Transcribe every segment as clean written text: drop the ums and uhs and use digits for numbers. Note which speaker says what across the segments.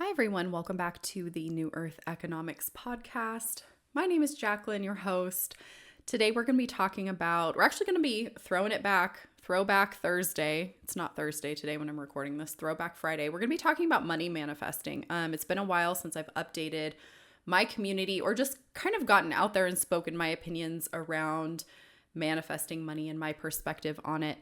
Speaker 1: Hi, everyone. Welcome back to the New Earth Economics Podcast. My name is Jacqueline, your host. Today, we're going to be throwing it back, Throwback Thursday. It's not Thursday today when I'm recording this, Throwback Friday. We're going to be talking about money manifesting. It's been a while since I've updated my community or just kind of gotten out there and spoken my opinions around manifesting money and my perspective on it.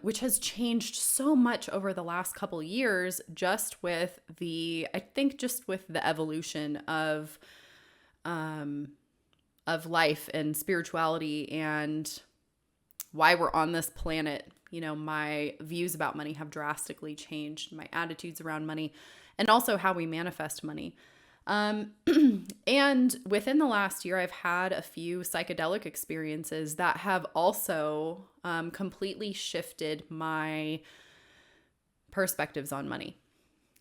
Speaker 1: Which has changed so much over the last couple years, just with the evolution of life and spirituality and why we're on this planet. You know, my views about money have drastically changed, my attitudes around money, and also how we manifest money. And within the last year, I've had a few psychedelic experiences that have also completely shifted my perspectives on money.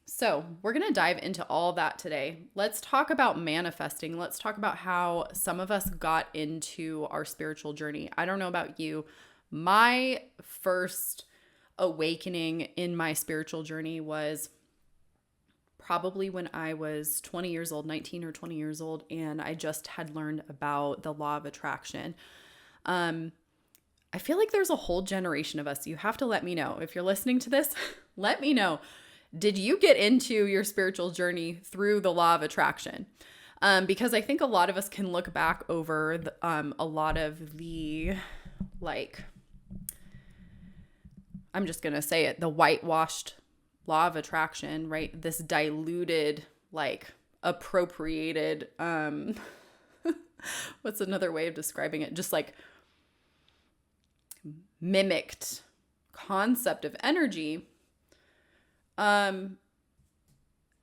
Speaker 1: So we're going to dive into all that today. Let's talk about manifesting. Let's talk about how some of us got into our spiritual journey. I don't know about you. My first awakening in my spiritual journey was probably when I was 20 years old, 19 or 20 years old, and I just had learned about the law of attraction. I feel like there's a whole generation of us. You have to let me know. If you're listening to this, let me know. Did you get into your spiritual journey through the law of attraction? Because I think a lot of us can look back over a lot of the, I'm just going to say it, the whitewashed law of attraction, right? This diluted, appropriated, what's another way of describing it? Just mimicked concept of energy. Not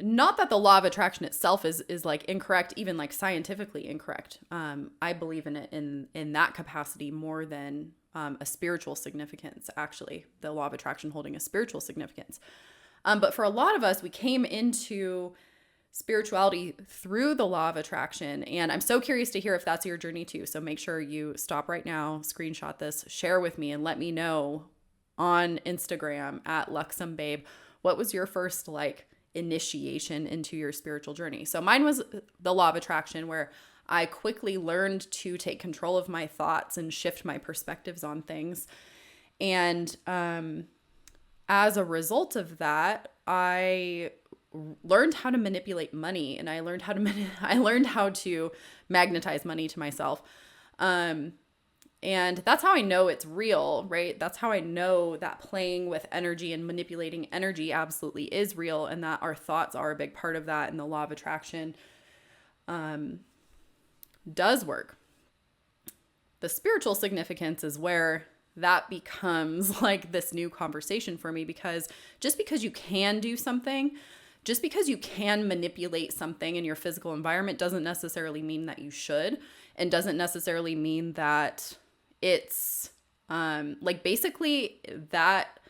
Speaker 1: that the law of attraction itself is incorrect, even scientifically incorrect. I believe in it in that capacity more than a spiritual significance, actually, the law of attraction holding a spiritual significance. But for a lot of us, we came into spirituality through the law of attraction. And I'm so curious to hear if that's your journey too. So make sure you stop right now, screenshot this, share with me, and let me know on Instagram at luxombabe. What was your first initiation into your spiritual journey? So mine was the law of attraction, where I quickly learned to take control of my thoughts and shift my perspectives on things. And, as a result of that, I learned how to manipulate money, and I learned how to magnetize money to myself. And that's how I know it's real, right? That's how I know that playing with energy and manipulating energy absolutely is real, and that our thoughts are a big part of that, and the law of attraction does work. The spiritual significance is where that becomes this new conversation for me, because just because you can do something, just because you can manipulate something in your physical environment doesn't necessarily mean that you should, and doesn't necessarily mean that it's basically that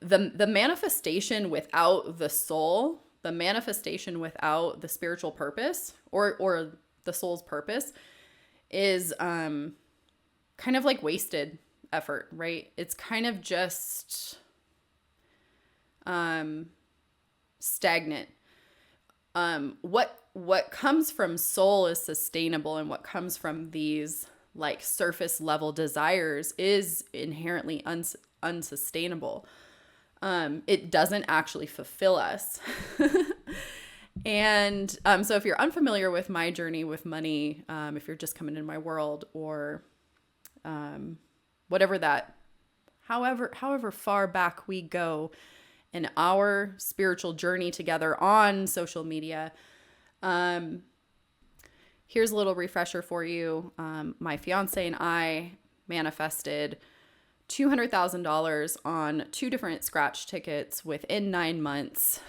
Speaker 1: the manifestation without the soul, the manifestation without the spiritual purpose or the soul's purpose is kind of wasted effort, right? It's kind of just stagnant. What comes from soul is sustainable, and what comes from these surface level desires is inherently unsustainable. It doesn't actually fulfill us. And so if you're unfamiliar with my journey with money, if you're just coming into my world, or whatever that, however far back we go in our spiritual journey together on social media, here's a little refresher for you. My fiance and I manifested $200,000 on 2 different scratch tickets within 9 months.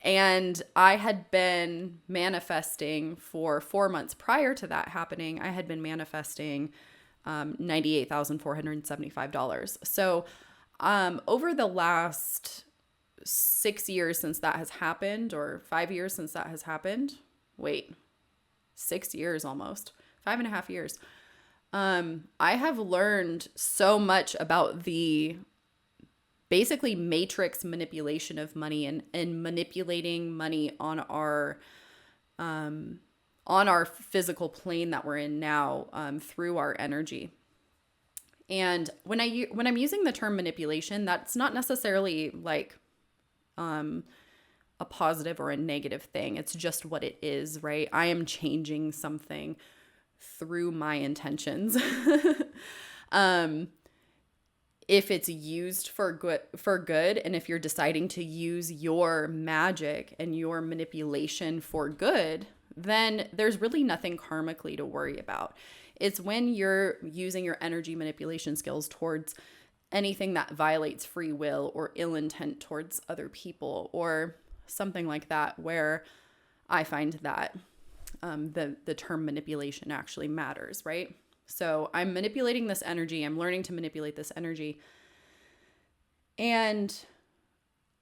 Speaker 1: And I had been manifesting for 4 months prior to that happening. I had been manifesting $98,475. So over the last 6 years since that has happened, or 5 years since that has happened, 6 years almost, 5.5 years, I have learned so much about the basically matrix manipulation of money and manipulating money on our physical plane that we're in now, through our energy. And when I'm using the term manipulation, that's not necessarily like a positive or a negative thing. It's just what it is, right? I am changing something through my intentions. If it's used for good, and if you're deciding to use your magic and your manipulation for good, then there's really nothing karmically to worry about. It's when you're using your energy manipulation skills towards anything that violates free will or ill intent towards other people or something like that, where I find that the term manipulation actually matters, right? So I'm manipulating this energy. I'm learning to manipulate this energy. And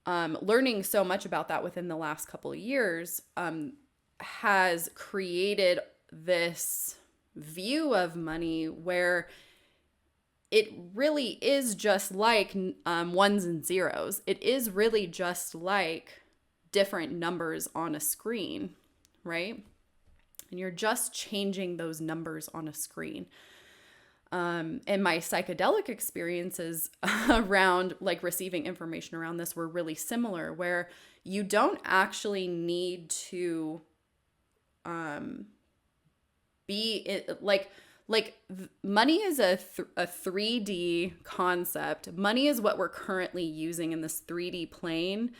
Speaker 1: learning so much about that within the last couple of years has created this view of money where it really is just like ones and zeros. It is really just like different numbers on a screen, right? And you're just changing those numbers on a screen. And my psychedelic experiences around like receiving information around this were really similar, where you don't actually need to money is a 3D concept. Money is what we're currently using in this 3D plane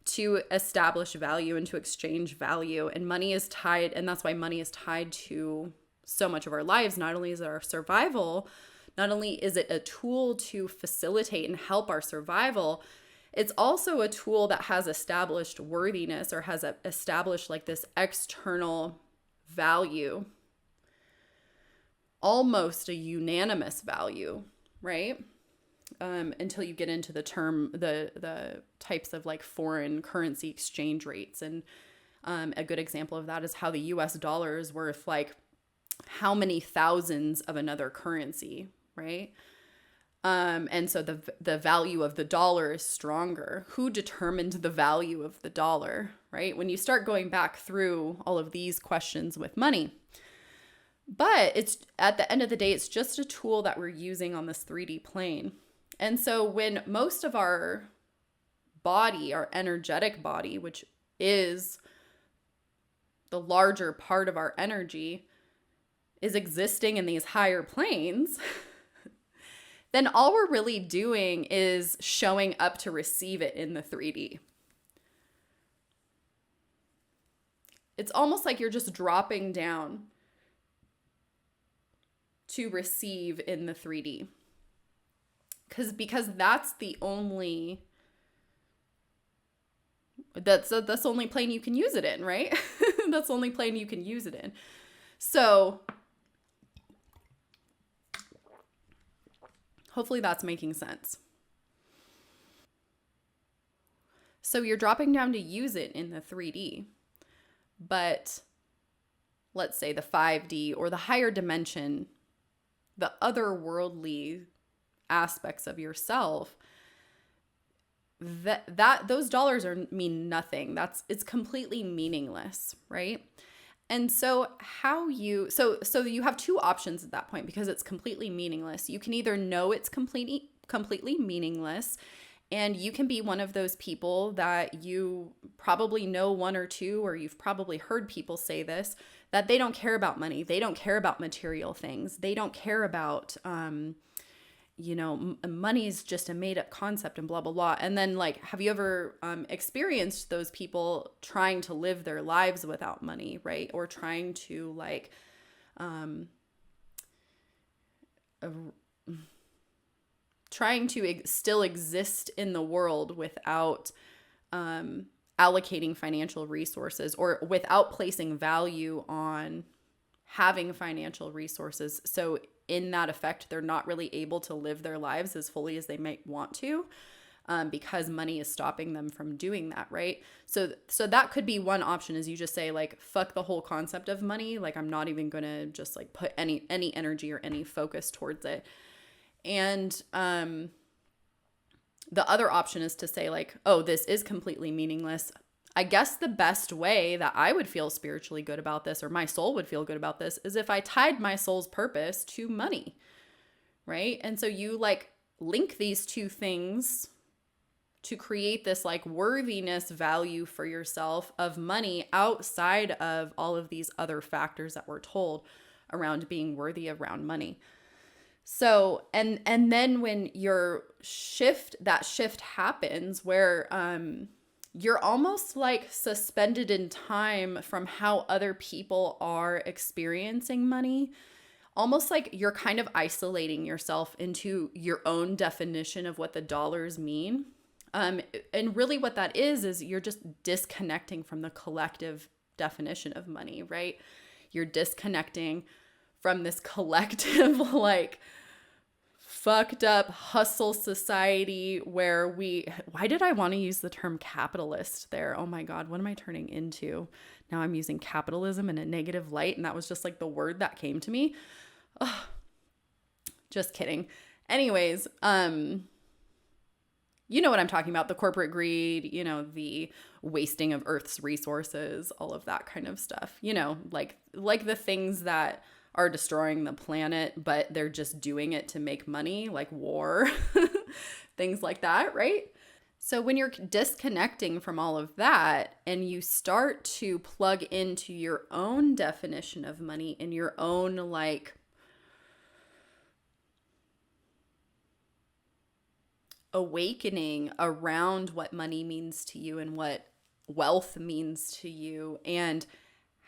Speaker 1: to establish value and to exchange value. And money is tied, and that's why money is tied to so much of our lives. Not only is it our survival, not only is it a tool to facilitate and help our survival, it's also a tool that has established worthiness or has established like this external value, almost a unanimous value, right? Until you get into the term, the types of like foreign currency exchange rates. And a good example of that is how the US dollar is worth like how many thousands of another currency, right? And so the value of the dollar is stronger. Who determined the value of the dollar, right? When you start going back through all of these questions with money. But it's at the end of the day, it's just a tool that we're using on this 3D plane. And so when most of our body, our energetic body, which is the larger part of our energy, is existing in these higher planes, then all we're really doing is showing up to receive it in the 3D. It's almost like you're just dropping down to receive in the 3D. Because that's the only plane you can use it in, right? That's the only plane you can use it in. So hopefully that's making sense. So you're dropping down to use it in the 3D, but let's say the 5D or the higher dimension, the otherworldly aspects of yourself, that those dollars mean nothing. It's completely meaningless, right? And so so you have two options at that point, because it's completely meaningless. You can either know it's completely meaningless, and you can be one of those people that you probably know one or two, or you've probably heard people say this, that they don't care about money. They don't care about material things. They don't care about, money is just a made up concept and blah, blah, blah. And then like, have you ever experienced those people trying to live their lives without money, right? Or trying to like, still exist in the world without allocating financial resources, or without placing value on having financial resources. So in that effect, they're not really able to live their lives as fully as they might want to, because money is stopping them from doing that, right? So that could be one option, is you just say like, fuck the whole concept of money. Like, I'm not even going to just like put any energy or any focus towards it. And the other option is to say like, oh, this is completely meaningless. I guess the best way that I would feel spiritually good about this, or my soul would feel good about this, is if I tied my soul's purpose to money, right? And so you like link these two things to create this like worthiness value for yourself of money outside of all of these other factors that we're told around being worthy around money. So, and then when that shift happens where, you're almost like suspended in time from how other people are experiencing money, almost like you're kind of isolating yourself into your own definition of what the dollars mean. And really what that is you're just disconnecting from the collective definition of money, right? You're disconnecting from this collective, like, fucked up hustle society where why did I want to use the term capitalist there? Oh my God, what am I turning into? Now I'm using capitalism in a negative light, and that was just like the word that came to me. Oh, just kidding. Anyways, you know what I'm talking about, the corporate greed, the wasting of Earth's resources, all of that kind of stuff, like the things that are destroying the planet, but they're just doing it to make money, like war, things like that, right? So when you're disconnecting from all of that and you start to plug into your own definition of money and your own like awakening around what money means to you and what wealth means to you, and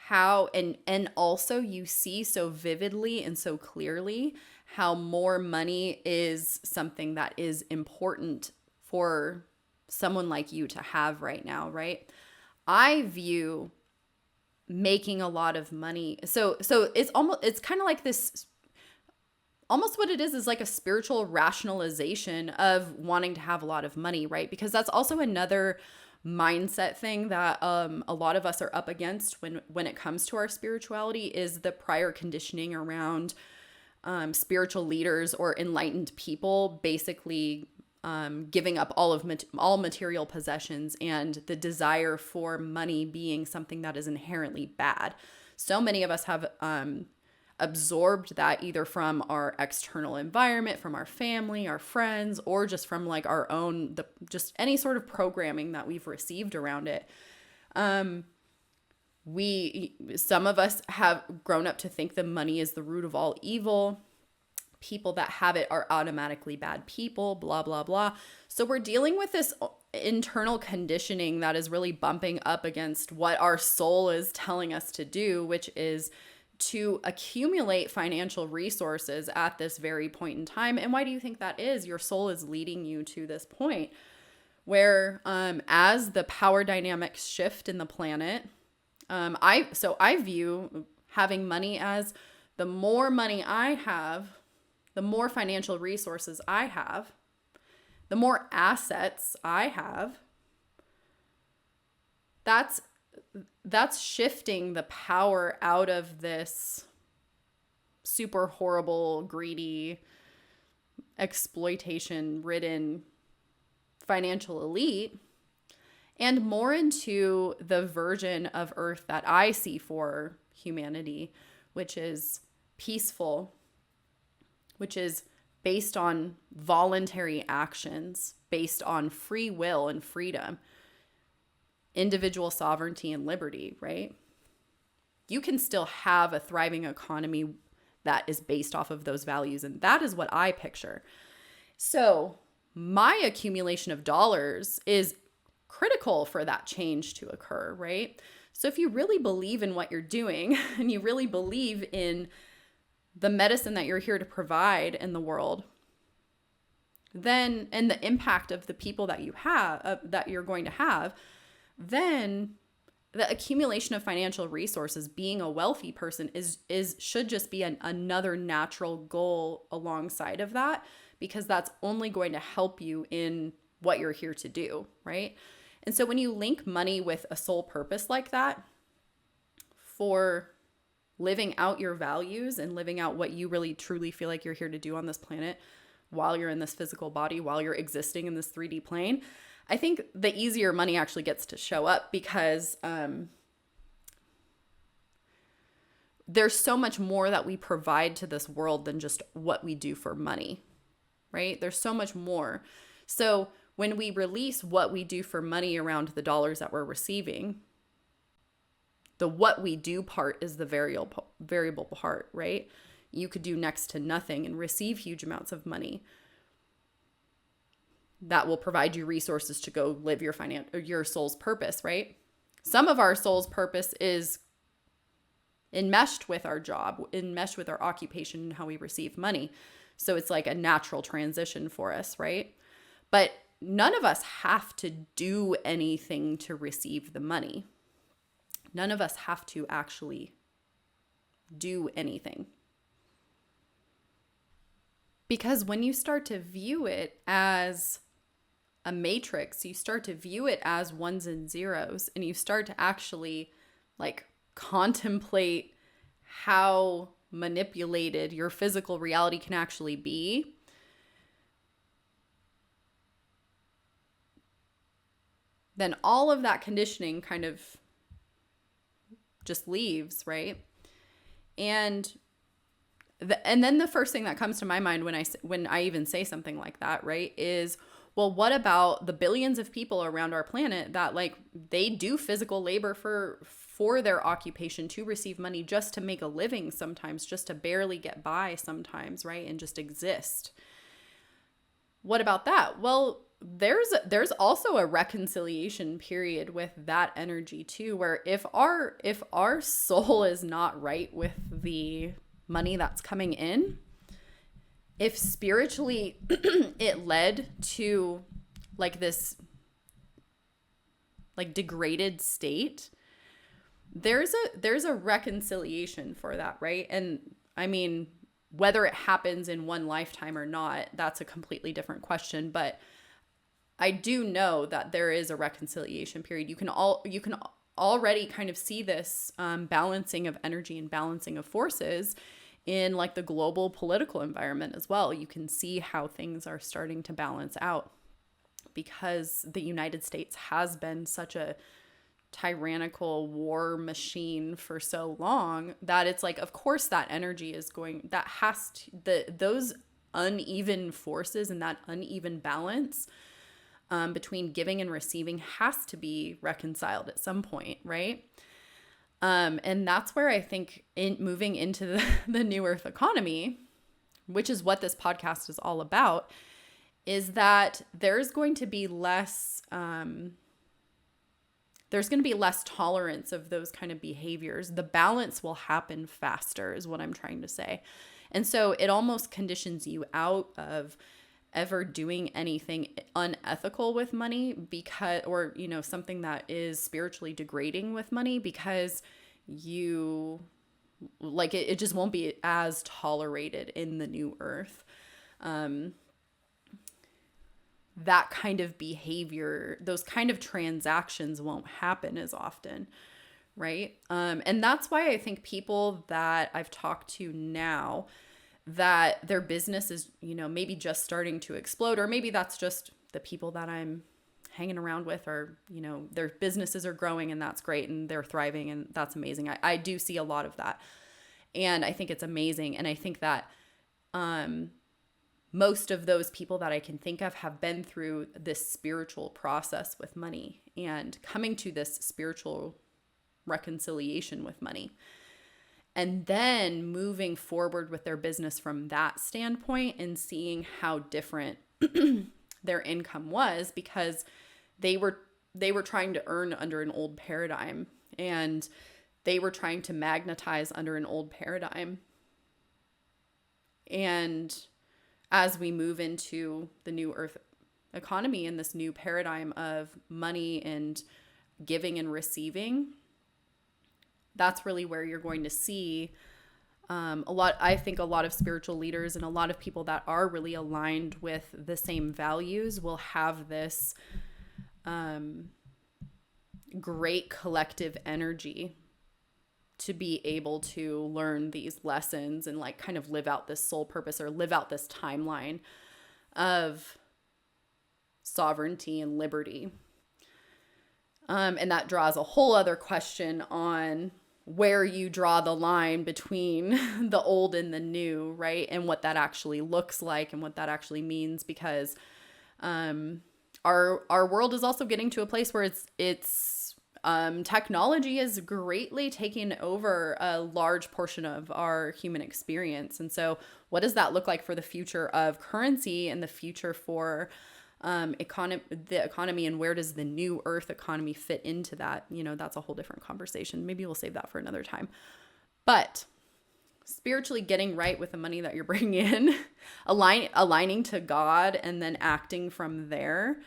Speaker 1: how and also you see so vividly and so clearly how more money is something that is important for someone like you to have right now, right? I view making a lot of money, so it's kind of like this, almost what it is like a spiritual rationalization of wanting to have a lot of money, right? Because that's also another mindset thing that a lot of us are up against when it comes to our spirituality, is the prior conditioning around spiritual leaders or enlightened people basically giving up all material possessions, and the desire for money being something that is inherently bad. So many of us have absorbed that either from our external environment, from our family, our friends, or just from like our own, just any sort of programming that we've received around it. Some of us have grown up to think that money is the root of all evil. People that have it are automatically bad people, blah, blah, blah. So we're dealing with this internal conditioning that is really bumping up against what our soul is telling us to do, which is to accumulate financial resources at this very point in time. And why do you think that is? Your soul is leading you to this point where as the power dynamics shift in the planet, I view having money as the more money I have, the more financial resources I have, the more assets I have, that's shifting the power out of this super horrible, greedy, exploitation-ridden financial elite, and more into the version of Earth that I see for humanity, which is peaceful, which is based on voluntary actions, based on free will and freedom, individual sovereignty and liberty, right? You can still have a thriving economy that is based off of those values, and that is what I picture. So my accumulation of dollars is critical for that change to occur, right? So if you really believe in what you're doing and you really believe in the medicine that you're here to provide in the world, then, and the impact of the people that you have, that you're going to have, then the accumulation of financial resources, being a wealthy person should just be another natural goal alongside of that, because that's only going to help you in what you're here to do, right? And so when you link money with a soul purpose like that for living out your values and living out what you really truly feel like you're here to do on this planet, while you're in this physical body, while you're existing in this 3D plane, I think the easier money actually gets to show up, because there's so much more that we provide to this world than just what we do for money, right? There's so much more. So when we release what we do for money around the dollars that we're receiving, the what we do part is the variable part, right? You could do next to nothing and receive huge amounts of money that will provide you resources to go live your soul's purpose, right? Some of our soul's purpose is enmeshed with our job, enmeshed with our occupation and how we receive money. So it's like a natural transition for us, right? But none of us have to do anything to receive the money. None of us have to actually do anything. Because when you start to view it as a matrix, you start to view it as ones and zeros, and you start to actually like contemplate how manipulated your physical reality can actually be, then all of that conditioning kind of just leaves, right? And then the first thing that comes to my mind when I even say something like that, right, is, well, what about the billions of people around our planet that like they do physical labor for their occupation to receive money just to make a living sometimes, just to barely get by sometimes, right? And just exist. What about that? Well, there's also a reconciliation period with that energy too, where if our soul is not right with the money that's coming in, if spiritually it led to like this like degraded state, there's a reconciliation for that, right? And I mean, whether it happens in one lifetime or not, that's a completely different question, but I do know that there is a reconciliation period. You can already kind of see this balancing of energy and balancing of forces in like the global political environment as well. You can see how things are starting to balance out, because the United States has been such a tyrannical war machine for so long that it's like, of course that energy is going, that has to, those uneven forces and that uneven balance between giving and receiving has to be reconciled at some point, right? And that's where I think moving into the new earth economy, which is what this podcast is all about, is that there's going to be less tolerance of those kind of behaviors. The balance will happen faster is what I'm trying to say. And so it almost conditions you out of ever doing anything unethical with money, because, or, you know, something that is spiritually degrading with money, because you like it just won't be as tolerated in the new earth. That kind of behavior, those kind of transactions won't happen as often, right? And that's why I think people that I've talked to now, that their business is, you know, maybe just starting to explode, or maybe that's just the people that I'm hanging around with, or, you know, their businesses are growing and that's great and they're thriving and that's amazing. I do see a lot of that. And I think it's amazing. And I think that most of those people that I can think of have been through this spiritual process with money and coming to this spiritual reconciliation with money, and then moving forward with their business from that standpoint and seeing how different their income was, because they were trying to earn under an old paradigm, and they were trying to magnetize under an old paradigm. And as we move into the new earth economy and this new paradigm of money and giving and receiving, that's really where you're going to see I think a lot of spiritual leaders and a lot of people that are really aligned with the same values will have this great collective energy to be able to learn these lessons and like kind of live out this soul purpose, or live out this timeline of sovereignty and liberty. And that draws a whole other question on where you draw the line between the old and the new, right? And what that actually looks like and what that actually means, because our world is also getting to a place where it's technology is greatly taking over a large portion of our human experience. And so what does that look like for the future of currency and the future for the economy, and where does the new earth economy fit into that? That's a whole different conversation. Maybe we'll save that for another time. But spiritually getting right with the money that you're bringing in, aligning to God and then acting from there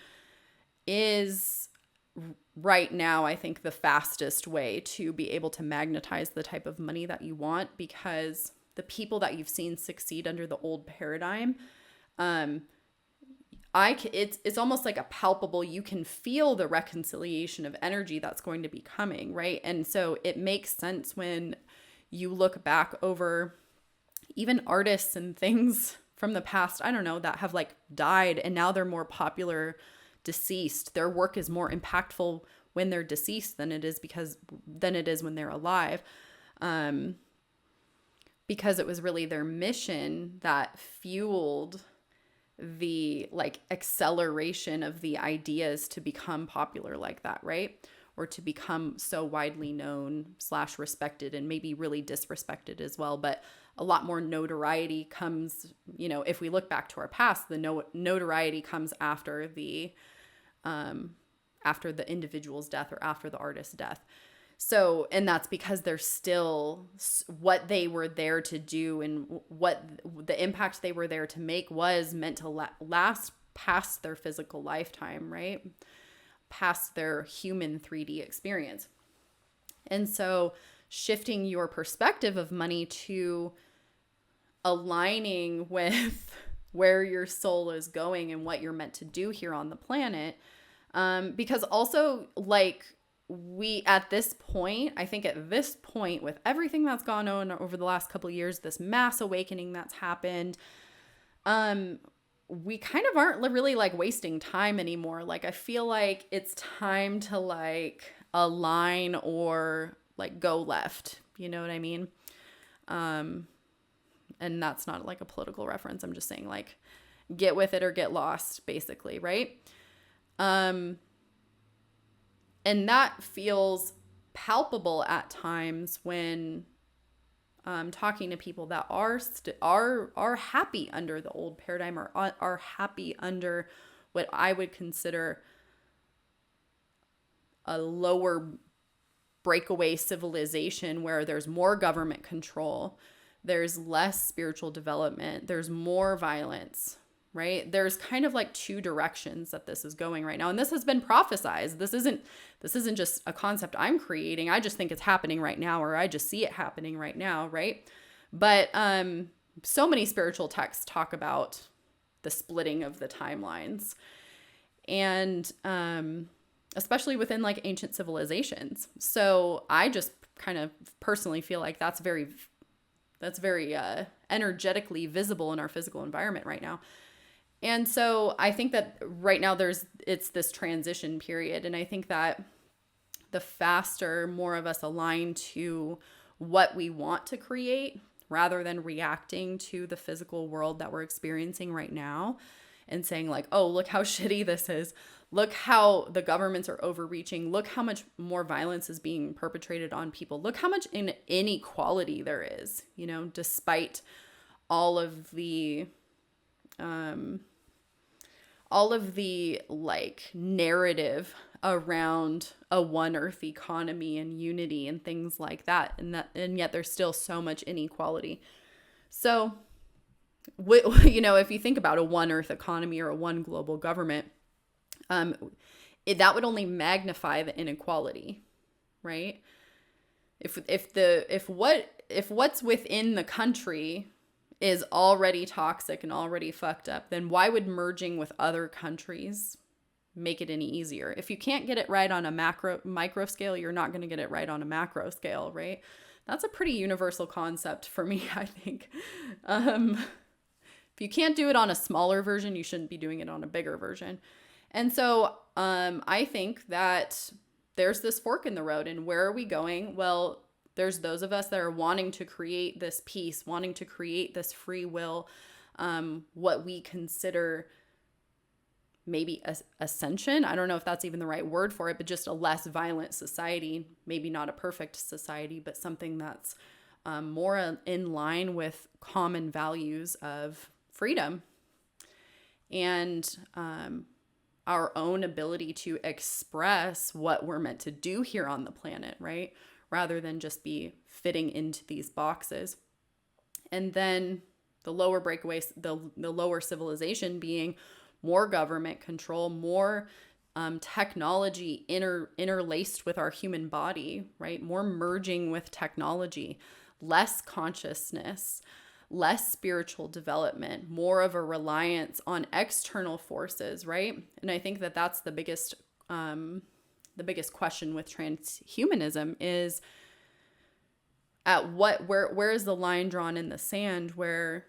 Speaker 1: is right now, I think, the fastest way to be able to magnetize the type of money that you want, because the people that you've seen succeed under the old paradigm, it's almost like a palpable, you can feel the reconciliation of energy that's going to be coming, right? And so it makes sense when you look back over even artists and things from the past, I don't know, that have like died and now they're more popular deceased. Their work is more impactful when they're deceased than it is when they're alive. Because it was really their mission that fueled the like acceleration of the ideas to become popular like that, right? Or to become so widely known / respected, and maybe really disrespected as well. But a lot more notoriety comes, if we look back to our past, the notoriety comes after the individual's death or after the artist's death. So, and that's because they're still what they were there to do, and what the impact they were there to make was meant to last past their physical lifetime, right? Past their human 3D experience. And so shifting your perspective of money to aligning with where your soul is going and what you're meant to do here on the planet. Because also, like, at this point, with everything that's gone on over the last couple of years, this mass awakening that's happened, we kind of aren't really like wasting time anymore. Like, I feel like it's time to like align or like go left. You know what I mean? And that's not like a political reference. I'm just saying, like, get with it or get lost, basically, right? And that feels palpable at times when talking to people that are happy under the old paradigm, or are happy under what I would consider a lower breakaway civilization, where there's more government control, there's less spiritual development, there's more violence, right? There's kind of like two directions that this is going right now. And this has been prophesized. This isn't just a concept I'm creating. I just think it's happening right now, or I just see it happening right now, right? But so many spiritual texts talk about the splitting of the timelines. And especially within like ancient civilizations. So I just kind of personally feel like that's very energetically visible in our physical environment right now. And so I think that right now it's this transition period. And I think that the faster more of us align to what we want to create, rather than reacting to the physical world that we're experiencing right now and saying like, oh, look how shitty this is. Look how the governments are overreaching. Look how much more violence is being perpetrated on people. Look how much inequality there is, despite all of the like narrative around a one earth economy and unity and things like that. And yet there's still so much inequality. So, if you think about a one earth economy or a one global government, that would only magnify the inequality, right? If what's within the country is already toxic and already fucked up, then why would merging with other countries make it any easier? If you can't get it right on a micro scale, you're not going to get it right on a macro scale, right? That's a pretty universal concept for me, I think. If you can't do it on a smaller version, you shouldn't be doing it on a bigger version. And so I think that there's this fork in the road. And where are we going? Well, there's those of us that are wanting to create this peace, wanting to create this free will, what we consider maybe ascension. I don't know if that's even the right word for it, but just a less violent society, maybe not a perfect society, but something that's more in line with common values of freedom and our own ability to express what we're meant to do here on the planet, right? Rather than just be fitting into these boxes. And then the lower breakaways, the lower civilization being more government control, more technology interlaced with our human body, right? More merging with technology, less consciousness, less spiritual development, more of a reliance on external forces, right? And I think that that's the biggest question with transhumanism is where is the line drawn in the sand where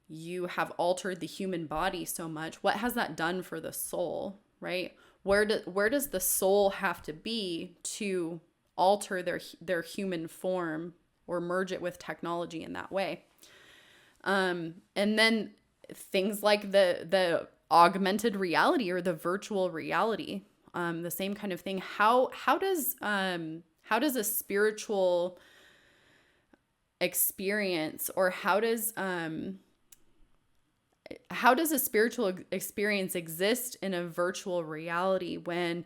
Speaker 1: you have altered the human body so much? What has that done for the soul, right? Where does the soul have to be to alter their human form or merge it with technology in that way? And then things like the augmented reality or the virtual reality, the same kind of thing. How does a spiritual experience, or how does a spiritual experience exist in a virtual reality when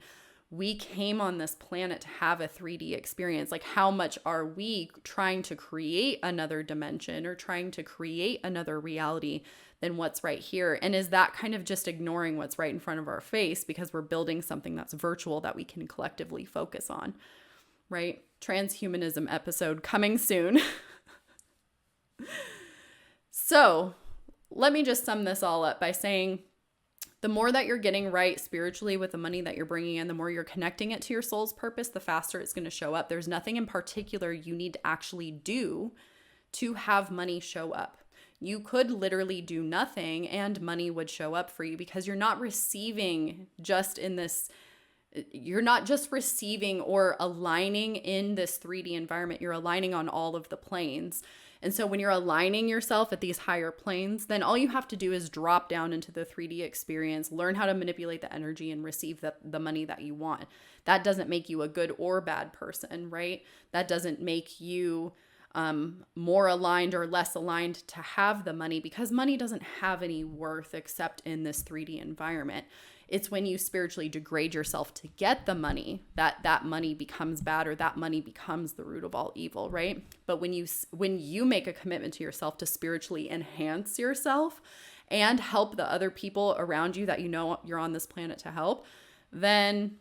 Speaker 1: we came on this planet to have a 3D experience? Like, how much are we trying to create another dimension or trying to create another reality than what's right here? And is that kind of just ignoring what's right in front of our face because we're building something that's virtual that we can collectively focus on, right? Transhumanism episode coming soon. So let me just sum this all up by saying, the more that you're getting right spiritually with the money that you're bringing in, the more you're connecting it to your soul's purpose, the faster it's going to show up. There's nothing in particular you need to actually do to have money show up. You could literally do nothing and money would show up for you, because you're not receiving just in this, you're not just receiving or aligning in this 3D environment, you're aligning on all of the planes. And so when you're aligning yourself at these higher planes, then all you have to do is drop down into the 3D experience, learn how to manipulate the energy, and receive the money that you want. That doesn't make you a good or bad person, right? That doesn't make you more aligned or less aligned to have the money, because money doesn't have any worth except in this 3D environment. It's when you spiritually degrade yourself to get the money that money becomes bad, or that money becomes the root of all evil, right? But when you make a commitment to yourself to spiritually enhance yourself and help the other people around you that you know you're on this planet to help, then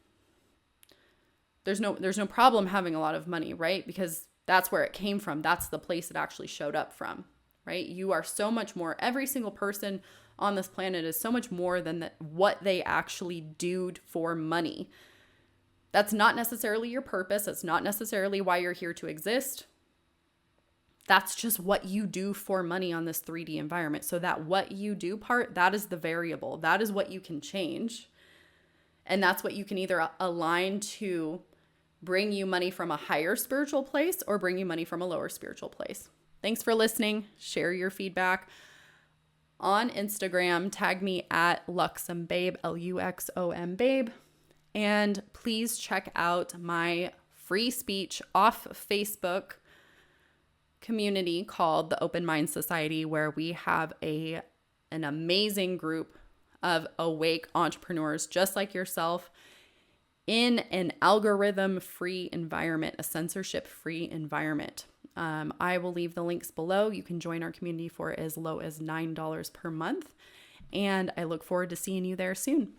Speaker 1: there's no problem having a lot of money, right? Because that's where it came from. That's the place it actually showed up from, right? You are so much more. Every single person on this planet is so much more than what they actually do for money. That's not necessarily your purpose. That's not necessarily why you're here to exist. That's just what you do for money on this 3D environment. So that what you do part, that is the variable. That is what you can change. And that's what you can either align to bring you money from a higher spiritual place or bring you money from a lower spiritual place. Thanks for listening. Share your feedback on Instagram. Tag me at luxombabe, LUXOM babe. And please check out my free speech off Facebook community called the Open Mind Society, where we have an amazing group of awake entrepreneurs just like yourself in an algorithm-free environment, a censorship-free environment. I will leave the links below. You can join our community for as low as $9 per month. And I look forward to seeing you there soon.